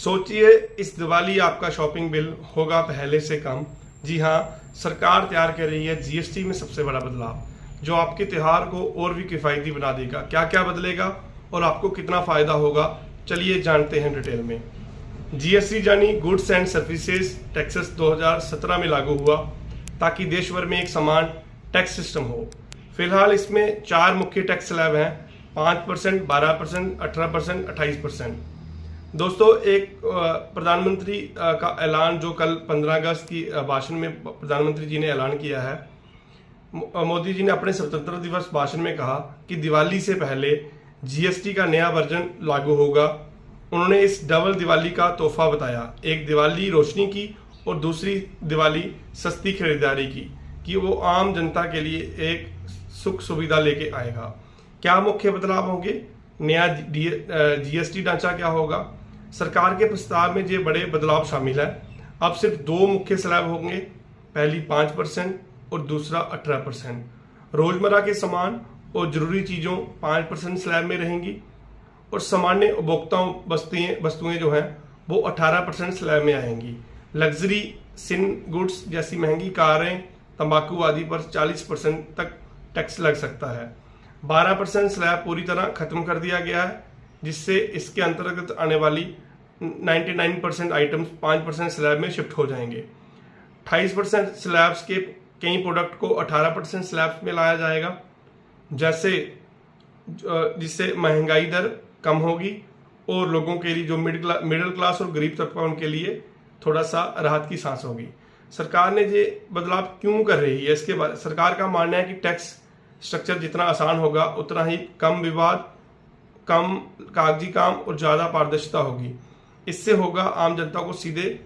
सोचिए इस दिवाली आपका शॉपिंग बिल होगा पहले से कम। जी हाँ, सरकार तैयार कर रही है जीएसटी में सबसे बड़ा बदलाव, जो आपके त्योहार को और भी किफ़ायती बना देगा। क्या क्या बदलेगा और आपको कितना फ़ायदा होगा, चलिए जानते हैं डिटेल में। जीएसटी यानी गुड्स एंड सर्विसेज टैक्सेस 2017 में लागू हुआ ताकि देश भर में एक समान टैक्स सिस्टम हो। फिलहाल इसमें 4 मुख्य टैक्स स्लैब हैं: 5%, 12%, 18%, 28%। दोस्तों, एक प्रधानमंत्री का ऐलान जो कल 15 अगस्त की भाषण में प्रधानमंत्री जी ने ऐलान किया है। मोदी जी ने अपने स्वतंत्रता दिवस भाषण में कहा कि दिवाली से पहले जीएसटी का नया वर्जन लागू होगा। उन्होंने इस डबल दिवाली का तोहफा बताया, एक दिवाली रोशनी की और दूसरी दिवाली सस्ती खरीदारी की, कि वो आम जनता के लिए एक सुख सुविधा लेके आएगा। क्या मुख्य बदलाव होंगे? नया जीएसटी ढांचा क्या होगा? सरकार के प्रस्ताव में ये बड़े बदलाव शामिल है। अब सिर्फ 2 मुख्य स्लैब होंगे, पहली 5% और दूसरा 18%। रोजमर्रा के सामान और जरूरी चीजों 5% स्लैब में रहेंगी और सामान्य उपभोक्ताओं वस्तुएं जो हैं वो 18% स्लैब में आएंगी। लग्जरी सिन गुड्स जैसी महंगी कारें, तंबाकू आदि पर 40% तक टैक्स लग सकता है। 12% स्लैब पूरी तरह खत्म कर दिया गया है, जिससे इसके अंतर्गत आने वाली 99% आइटम्स 5% स्लैब में शिफ्ट हो जाएंगे। 28% स्लैब्स के कई प्रोडक्ट को 18% स्लैब्स में लाया जाएगा, जिससे महंगाई दर कम होगी और लोगों के लिए जो मिडिल क्लास और गरीब तबका उनके लिए थोड़ा सा राहत की सांस होगी। सरकार ने ये बदलाव क्यों कर रही है, इसके बाद सरकार का मानना है कि टैक्स स्ट्रक्चर जितना आसान होगा उतना ही कम विवाद, कम कागजी काम और ज़्यादा पारदर्शिता होगी। इससे होगा आम जनता को सीधे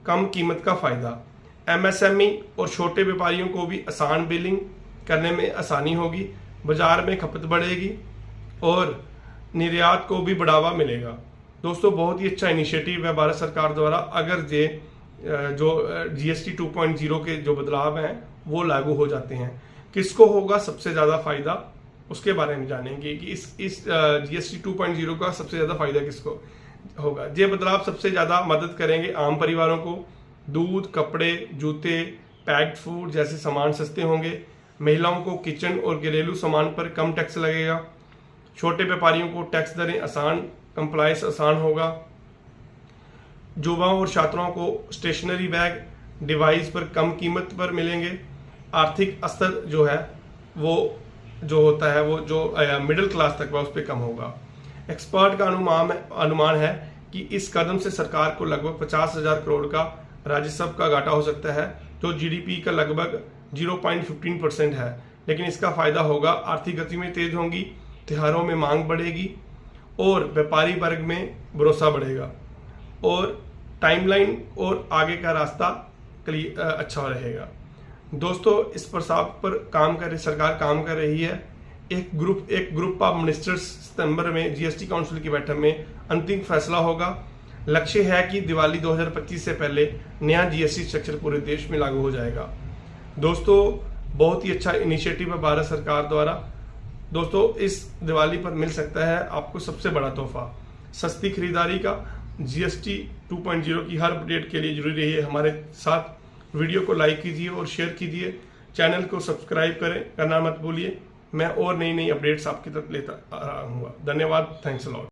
कम कीमत का फायदा। एमएसएमई और छोटे व्यापारियों को भी आसान बिलिंग करने में आसानी होगी, बाजार में खपत बढ़ेगी और निर्यात को भी बढ़ावा मिलेगा। दोस्तों, बहुत ही अच्छा इनिशिएटिव है भारत सरकार द्वारा। अगर ये जो जीएसटी 2.0 के जो बदलाव हैं वो लागू हो जाते हैं, किसको होगा सबसे ज़्यादा फायदा, उसके बारे में जानेंगे कि इस जीएसटी 2.0 का सबसे ज़्यादा फायदा किसको होगा। ये बदलाव सबसे ज़्यादा मदद करेंगे आम परिवारों को। दूध, कपड़े, जूते, पैक्ड फूड जैसे सामान सस्ते होंगे। महिलाओं को किचन और घरेलू सामान पर कम टैक्स लगेगा। छोटे व्यापारियों को टैक्स दरें आसान, कंप्लायंस आसान होगा। युवाओं और छात्रों को स्टेशनरी बैग, डिवाइस पर कम कीमत पर मिलेंगे। आर्थिक स्तर जो है वो जो होता है वो जो मिडिल क्लास तक है उस पर कम होगा। एक्सपर्ट का अनुमान है कि इस कदम से सरकार को लगभग 50,000 करोड़ का राजस्व का घाटा हो सकता है, जो जीडीपी का लगभग 0.15% है। लेकिन इसका फायदा होगा, आर्थिक गति में तेज होंगी, त्योहारों में मांग बढ़ेगी और व्यापारी वर्ग में भरोसा बढ़ेगा और टाइमलाइन और आगे का रास्ता अच्छा रहेगा। दोस्तों, इस प्रस्ताव पर सरकार काम कर रही है। एक ग्रुप ऑफ मिनिस्टर्स सितंबर में जीएसटी काउंसिल की बैठक में अंतिम फैसला होगा। लक्ष्य है कि दिवाली 2025 से पहले नया जीएसटी स्ट्रक्चर पूरे देश में लागू हो जाएगा। दोस्तों, बहुत ही अच्छा इनिशिएटिव है भारत सरकार द्वारा। दोस्तों, इस दिवाली पर मिल सकता है आपको सबसे बड़ा तोहफा, सस्ती खरीदारी का। जीएसटी 2.0 की हर अपडेट के लिए जुड़ी रहिए हमारे साथ। वीडियो को लाइक कीजिए और शेयर कीजिए। चैनल को सब्सक्राइब करना मत भूलिए। मैं और नई अपडेट्स आपकी तक लेता रहूँगा। धन्यवाद। Thanks a lot.